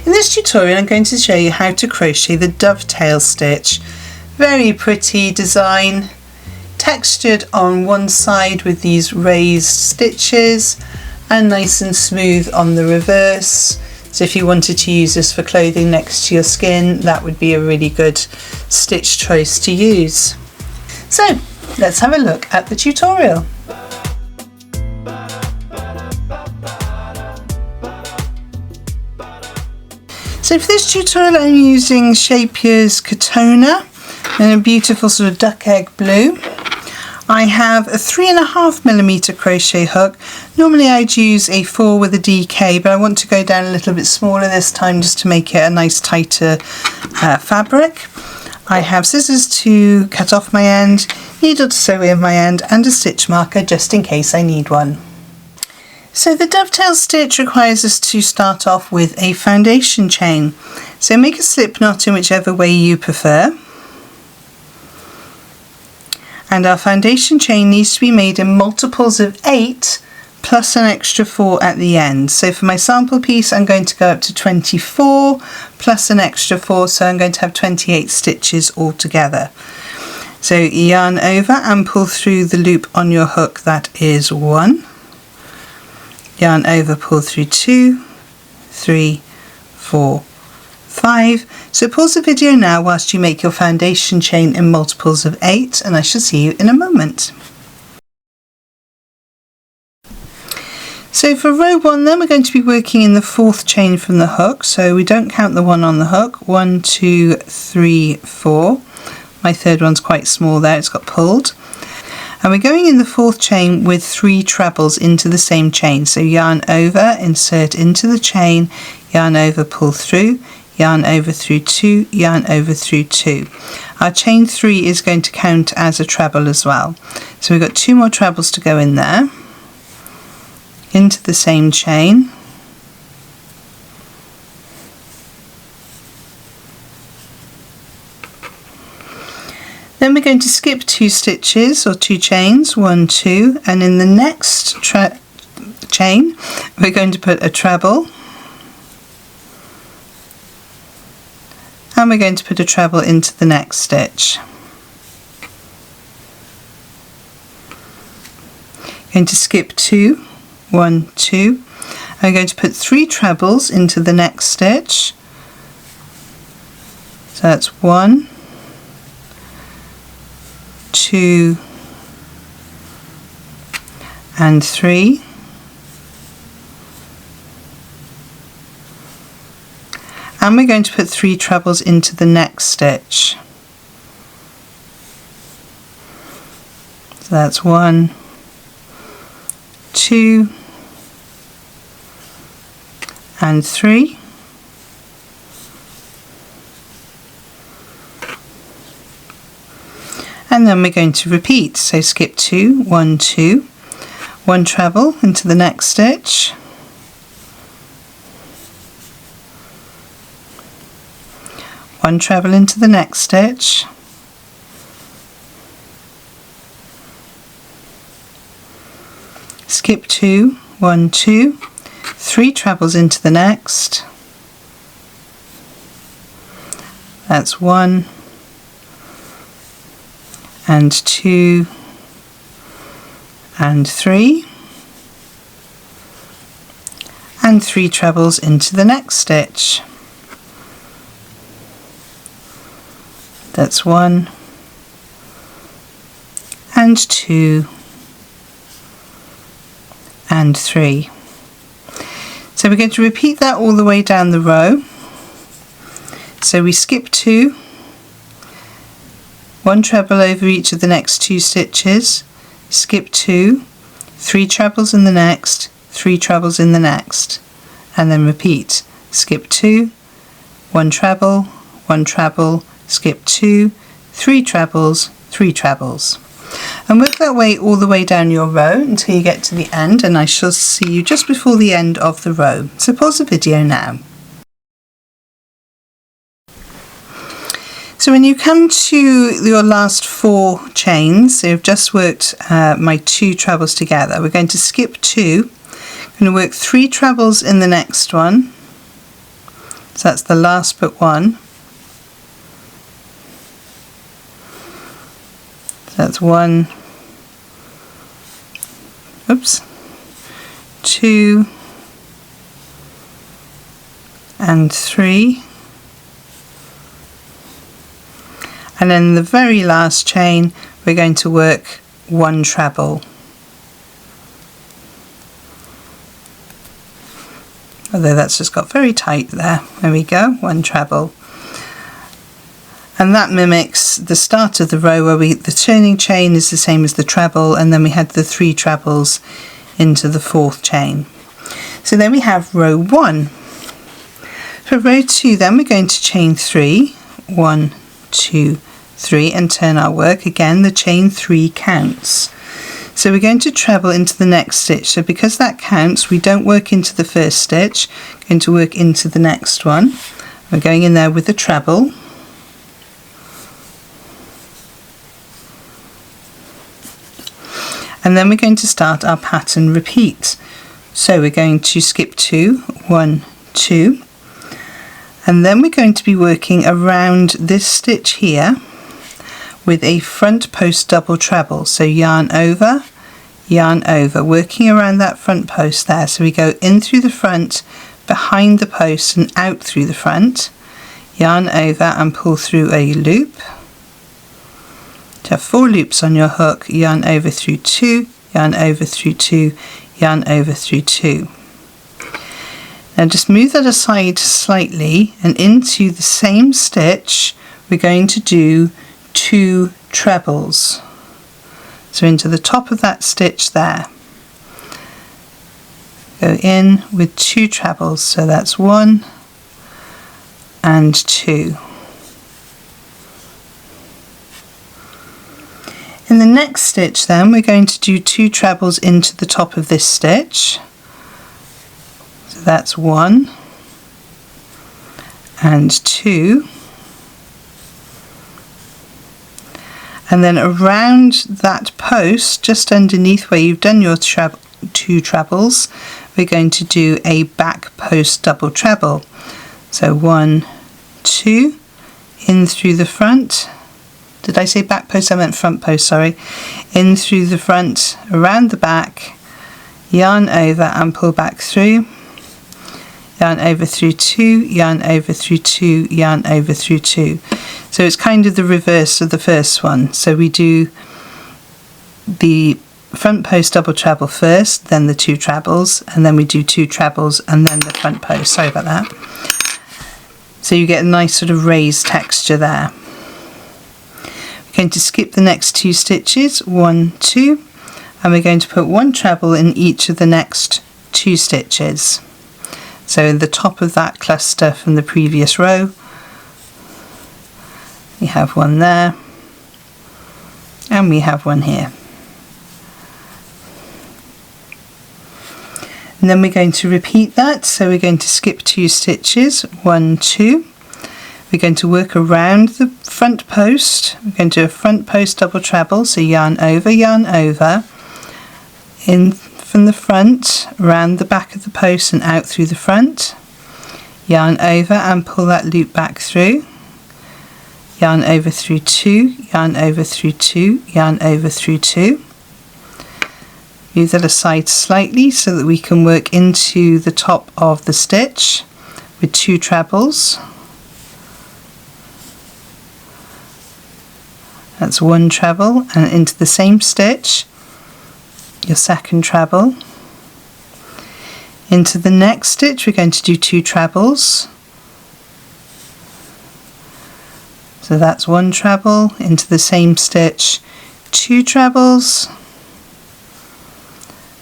In this tutorial I'm going to show you how to crochet the dovetail stitch. Very pretty design, textured on one side with these raised stitches and nice and smooth on the reverse. So if you wanted to use this for clothing next to your skin, that would be a really good stitch choice to use. So let's have a look at the tutorial. So for this tutorial I'm using Shapier's Katona in a beautiful sort of duck egg blue. I have a 3.5mm crochet hook. Normally I'd use a 4 with a DK, but I want to go down a little bit smaller this time just to make it a nice tighter fabric. I have scissors to cut off my end, needle to sew in my end, and a stitch marker just in case I need one. So the dovetail stitch requires us to start off with a foundation chain. So make a slip knot in whichever way you prefer. And our foundation chain needs to be made in multiples of 8 plus an extra 4 at the end. So for my sample piece I'm going to go up to 24 plus an extra 4, so I'm going to have 28 stitches altogether. So yarn over and pull through the loop on your hook, that is 1. Yarn over, pull through 2, 3, 4, 5. So pause the video now whilst you make your foundation chain in multiples of 8, and I shall see you in a moment. So for row 1 then we're going to be working in the 4th chain from the hook, so we don't count the one on the hook. 1, 2, 3, 4. My third one's quite small there, it's got pulled. And we're going in the 4th chain with 3 trebles into the same chain. So yarn over, insert into the chain, yarn over, pull through, yarn over through 2, yarn over through 2. Our chain 3 is going to count as a treble as well. So we've got 2 more trebles to go in there, into the same chain. Then we're going to skip 2 stitches or 2 chains, 1, 2, and in the next chain we're going to put a treble, and we're going to put a treble into the next stitch. Going to skip 2, 1, 2. I'm going to put 3 trebles into the next stitch. So that's 1, 2 and 3, and we're going to put 3 trebles into the next stitch. So that's 1, 2 and 3. And then we're going to repeat, so skip 2, 1, 2, 1 treble into the next stitch, 1 treble into the next stitch, skip 2, 1, 2, 3 trebles into the next, that's 1 and 2 and 3, and 3 trebles into the next stitch. That's 1 and 2 and 3. So we're going to repeat that all the way down the row. So we skip 2, 1 treble over each of the next 2 stitches, skip 2, 3 trebles in the next, 3 trebles in the next, and then repeat. Skip 2, 1 treble, 1 treble, skip 2, 3 trebles, 3 trebles. And work that way all the way down your row until you get to the end, and I shall see you just before the end of the row. So pause the video now. So when you come to your last 4 chains, so you've just worked my 2 trebles together, we're going to skip 2, I'm going to work 3 trebles in the next one, So that's the last but one. So that's 1, oops, 2 and 3, and then the very last chain we're going to work 1 treble. Although that's just got very tight there. There we go, 1 treble. And that mimics the start of the row where the turning chain is the same as the treble, and then we had the 3 trebles into the 4th chain. So then we have row 1. For row 2 then we're going to chain 3, 1, 2, 3, and turn our work. Again, the chain 3 counts. So we're going to treble into the next stitch. So because that counts, we don't work into the first stitch, we're going to work into the next one. We're going in there with the treble. And then we're going to start our pattern repeat. So we're going to skip 2, 1, 2, and then we're going to be working around this stitch here with a front post double treble. So yarn over, working around that front post there. So we go in through the front, behind the post and out through the front, yarn over and pull through a loop. To have 4 loops on your hook, yarn over through 2, yarn over through 2, yarn over through 2. Now just move that aside slightly, and into the same stitch we're going to do 2 trebles. So into the top of that stitch there, go in with 2 trebles, so that's 1 and 2. In the next stitch then we're going to do 2 trebles into the top of this stitch. So that's 1 and 2. And then around that post, just underneath where you've done your 2 trebles, we're going to do a back post double treble. So 1, 2, in through the front. Did I say back post? I meant front post, sorry. In through the front, around the back, yarn over and pull back through, yarn over through 2, yarn over through 2, yarn over through 2. So it's kind of the reverse of the first one. So we do the front post double treble first, then the 2 trebles, and then we do 2 trebles and then the front post. Sorry about that. So you get a nice sort of raised texture there. We're going to skip the next 2 stitches, 1, 2, and we're going to put 1 treble in each of the next 2 stitches. So in the top of that cluster from the previous row, we have 1 there, and we have 1 here. And then we're going to repeat that, so we're going to skip 2 stitches, 1, 2. We're going to work around the front post. We're going to do a front post double treble, so yarn over, in from the front, around the back of the post and out through the front. Yarn over and pull that loop back through. Yarn over through 2, yarn over through 2, yarn over through 2. Move that aside slightly so that we can work into the top of the stitch with 2 trebles. That's 1 treble, and into the same stitch, your second treble. Into the next stitch we're going to do 2 trebles. So that's 1 treble, into the same stitch, 2 trebles,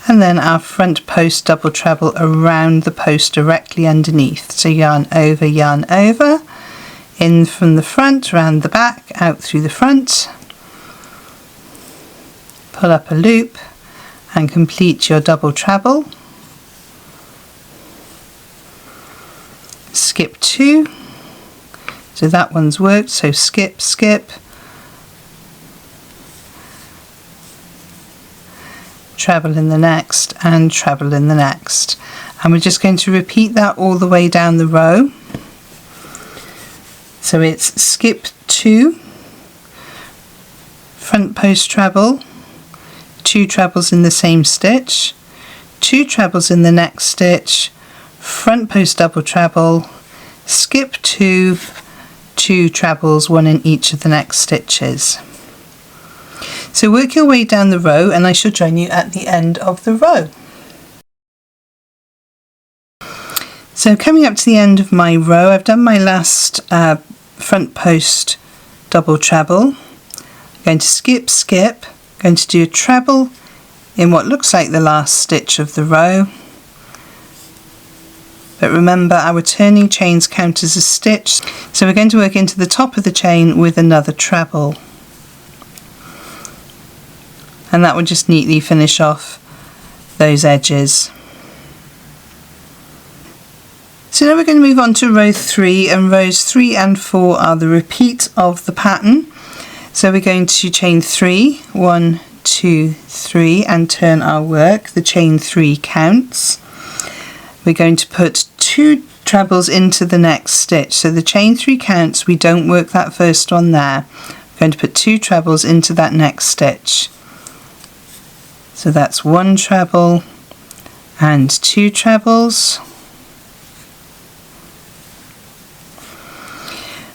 and then our front post double treble around the post directly underneath. So yarn over, in from the front, around the back, out through the front, pull up a loop and complete your double treble. Skip 2, so that one's worked, so skip, skip, treble in the next and treble in the next, and we're just going to repeat that all the way down the row. So it's skip 2, front post treble, 2 trebles in the same stitch, 2 trebles in the next stitch, front post double treble, skip 2, 2 trebles, 1 in each of the next stitches. So work your way down the row and I shall join you at the end of the row. So coming up to the end of my row, I've done my last front post double treble. I'm going to skip, skip, going to do a treble in what looks like the last stitch of the row. But remember, our turning chains count as a stitch, so we're going to work into the top of the chain with another treble. And that will just neatly finish off those edges. So now we're going to move on to row 3, and rows 3 and 4 are the repeat of the pattern. So we're going to chain 3, 1, 2, 3, and turn our work. The chain 3 counts. We're going to put 2 trebles into the next stitch. So the chain 3 counts, we don't work that first one there. We're going to put 2 trebles into that next stitch. So that's 1 treble and 2 trebles.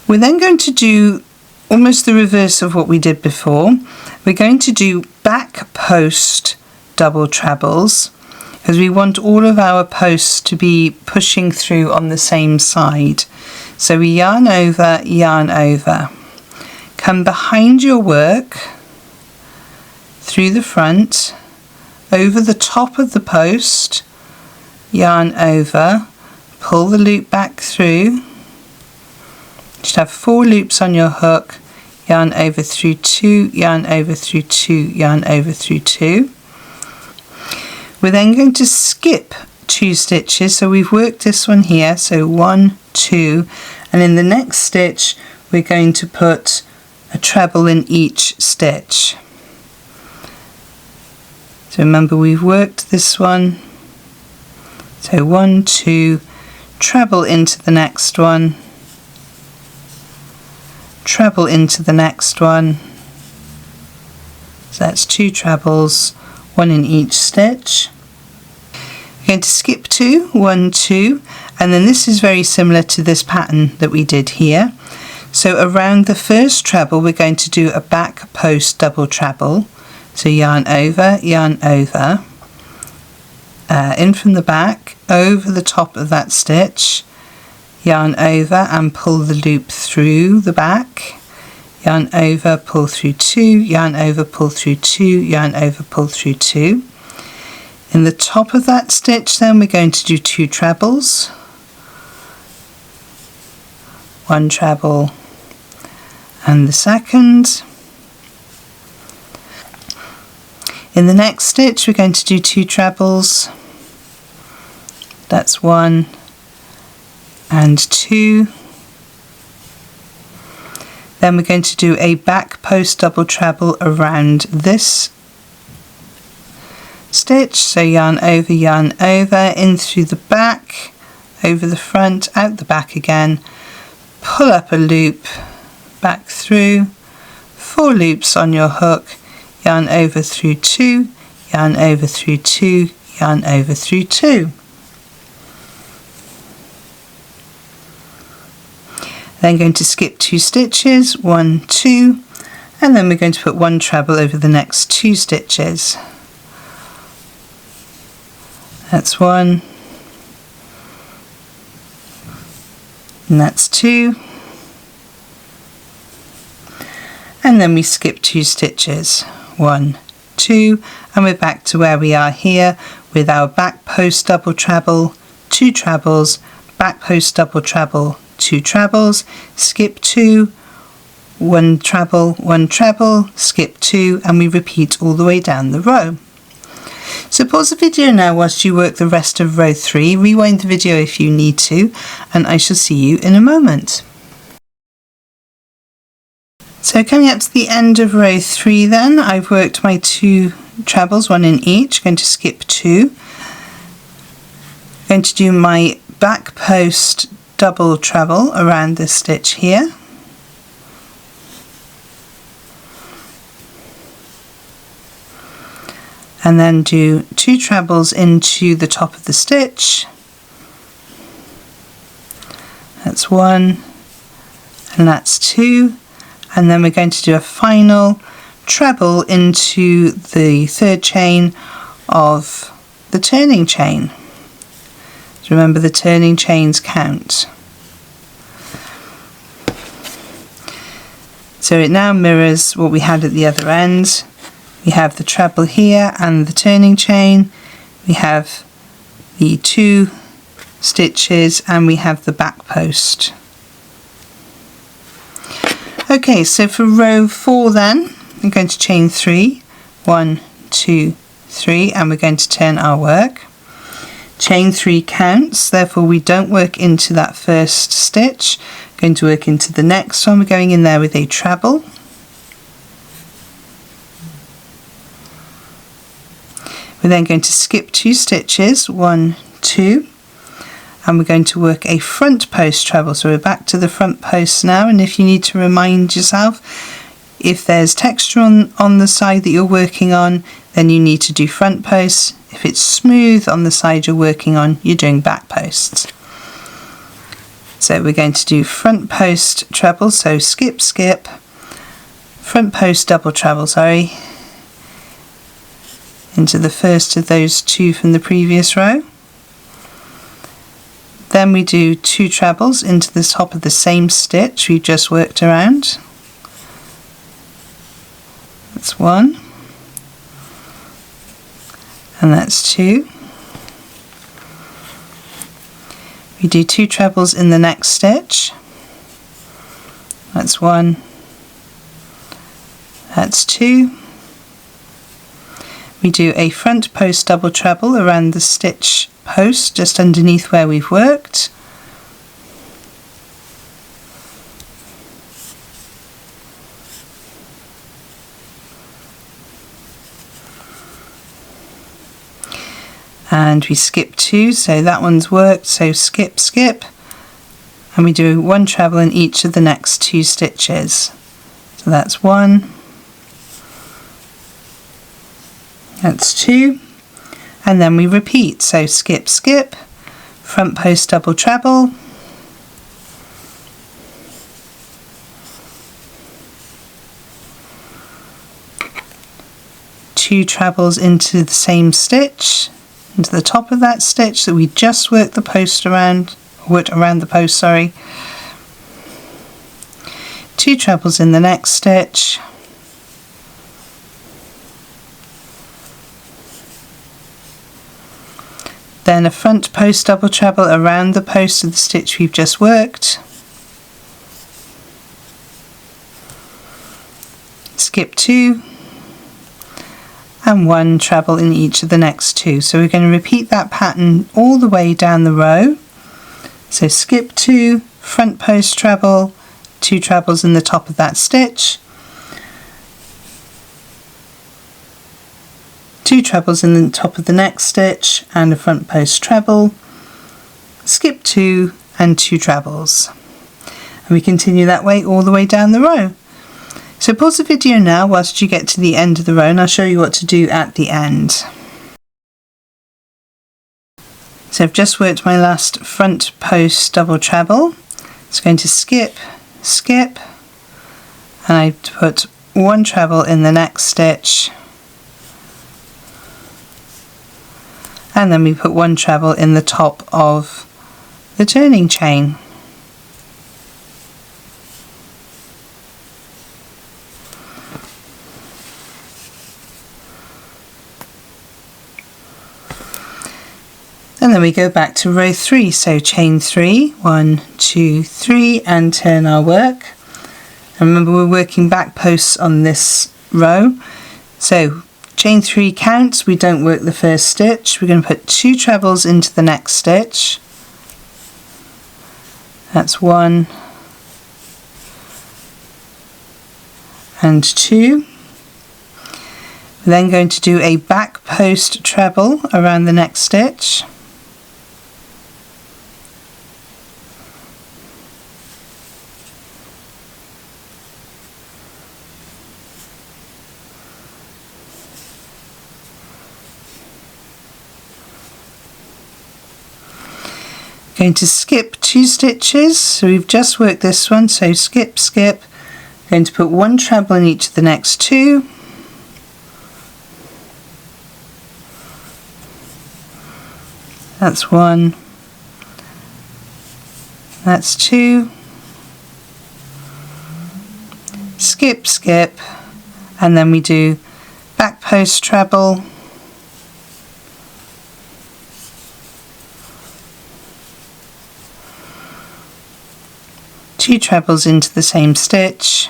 We're then going to do almost the reverse of what we did before. We're going to do back post double trebles, because we want all of our posts to be pushing through on the same side. So we yarn over, come behind your work, through the front, over the top of the post, yarn over, pull the loop back through. You should have 4 loops on your hook, yarn over through 2, yarn over through 2, yarn over through 2. We're then going to skip 2 stitches, so we've worked this one here, so 1, 2, and in the next stitch we're going to put a treble in each stitch. So remember, we've worked this one, so 1, 2, treble into the next one, treble into the next one, so that's 2 trebles, 1 in each stitch. We're going to skip 2, 1, 2, and then this is very similar to this pattern that we did here. So around the first treble we're going to do a back post double treble, so yarn over, in from the back, over the top of that stitch, yarn over and pull the loop through the back, yarn over, pull through 2, yarn over, pull through 2, yarn over, pull through 2. In the top of that stitch then we're going to do 2 trebles, 1 treble and the second. In the next stitch we're going to do 2 trebles, that's 1 and 2. Then we're going to do a back post double treble around this stitch, so yarn over, in through the back, over the front, out the back again, pull up a loop, back through, 4 loops on your hook, yarn over through 2, yarn over through 2, yarn over through 2. Then going to skip 2 stitches, 1, 2, and then we're going to put 1 treble over the next 2 stitches. That's 1, and that's 2, and then we skip 2 stitches, 1, 2, and we're back to where we are here with our back post double treble, 2 trebles, back post double treble, 2 trebles, skip 2, 1 treble, skip 2, and we repeat all the way down the row. So pause the video now whilst you work the rest of row 3, rewind the video if you need to, and I shall see you in a moment. So coming up to the end of row 3 then, I've worked my 2 trebles, 1 in each, going to skip 2, going to do my back post double treble around this stitch here, and then do 2 trebles into the top of the stitch. That's 1 and that's 2, and then we're going to do a final treble into the 3rd chain of the turning chain. So remember, the turning chains count. So it now mirrors what we had at the other end. We have the treble here and the turning chain, we have the 2 stitches, and we have the back post. Okay, so for row 4 then, I'm going to chain 3, 1, 2, 3, and we're going to turn our work. Chain 3 counts, therefore we don't work into that first stitch. We're going to work into the next one. We're going in there with a treble. We're then going to skip 2 stitches, 1, 2, and we're going to work a front post treble. So we're back to the front post now, and if you need to remind yourself, if there's texture on the side that you're working on, then you need to do front posts. If it's smooth on the side you're working on, you're doing back posts. So we're going to do front post treble, so skip, skip, front post double treble, sorry, into the first of those 2 from the previous row. Then we do 2 trebles into the top of the same stitch we've just worked around. That's 1, and that's 2. We do 2 trebles in the next stitch. That's 1, that's 2. We do a front post double treble around the stitch post just underneath where we've worked. And we skip 2, so that one's worked, so skip, skip, and we do 1 treble in each of the next 2 stitches. So that's 1, that's 2, and then we repeat, so skip, skip, front post double treble, two trebles into the same stitch, into the top of that stitch that we just worked the post around, worked around the post, sorry, 2 trebles in the next stitch, then a front post double treble around the post of the stitch we've just worked, skip 2, and 1 treble in each of the next 2. So we're going to repeat that pattern all the way down the row. So skip 2, front post treble, 2 trebles in the top of that stitch, 2 trebles in the top of the next stitch, and a front post treble, skip 2 and 2 trebles. And we continue that way all the way down the row. So pause the video now whilst you get to the end of the row, and I'll show you what to do at the end. So I've just worked my last front post double treble. It's going to skip, skip, and I put 1 treble in the next stitch, and then we put 1 treble in the top of the turning chain. And then we go back to row 3, so chain 3, 1, 2, 3, and turn our work. And remember, we're working back posts on this row, so chain 3 counts, we don't work the first stitch. We're going to put 2 trebles into the next stitch. That's 1 and 2. We're then going to do a back post treble around the next stitch. Going to skip 2 stitches, so we've just worked this one, so skip, skip. Going to put 1 treble in each of the next 2. That's 1. That's 2. Skip, skip, and then we do back post treble, two trebles into the same stitch,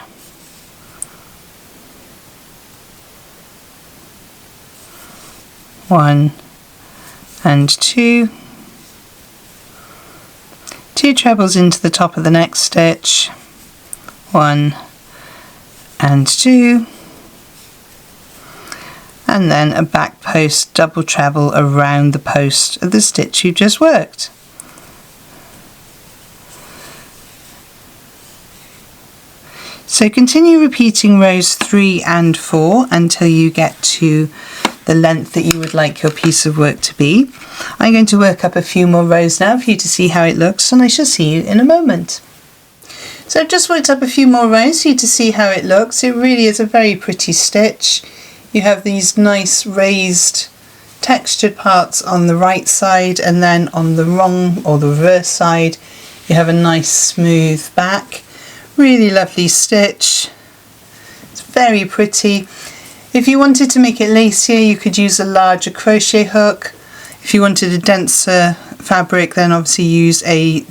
one and two, two trebles into the top of the next stitch, 1 and 2, and then a back post double treble around the post of the stitch you've just worked. So continue repeating rows 3 and 4 until you get to the length that you would like your piece of work to be. I'm going to work up a few more rows now for you to see how it looks, and I shall see you in a moment. So I've just worked up a few more rows for you to see how it looks. It really is a very pretty stitch. You have these nice raised textured parts on the right side, and then on the wrong or the reverse side you have a nice smooth back. Really lovely stitch. It's very pretty. If you wanted to make it lacier, you could use a larger crochet hook. If you wanted a denser fabric, then obviously use a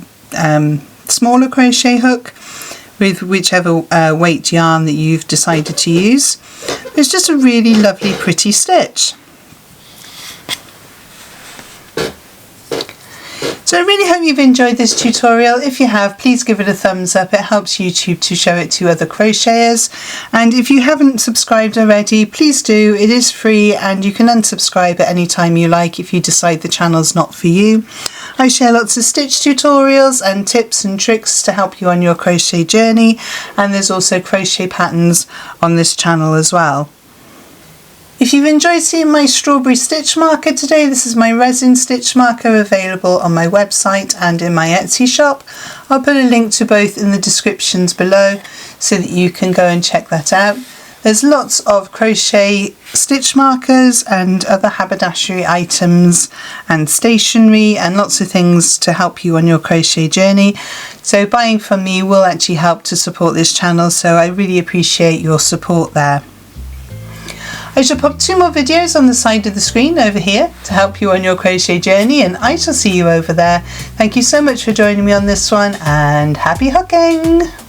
smaller crochet hook with whichever weight yarn that you've decided to use. It's just a really lovely pretty stitch. So I really hope you've enjoyed this tutorial. If you have, please give it a thumbs up. It helps YouTube to show it to other crocheters. And if you haven't subscribed already, please do. It is free and you can unsubscribe at any time you like if you decide the channel's not for you. I share lots of stitch tutorials and tips and tricks to help you on your crochet journey, and there's also crochet patterns on this channel as well. If you've enjoyed seeing my strawberry stitch marker today, this is my resin stitch marker available on my website and in my Etsy shop. I'll put a link to both in the descriptions below so that you can go and check that out. There's lots of crochet stitch markers and other haberdashery items and stationery and lots of things to help you on your crochet journey. So buying from me will actually help to support this channel, so I really appreciate your support there. I shall pop 2 more videos on the side of the screen over here to help you on your crochet journey, and I shall see you over there. Thank you so much for joining me on this one, and happy hooking!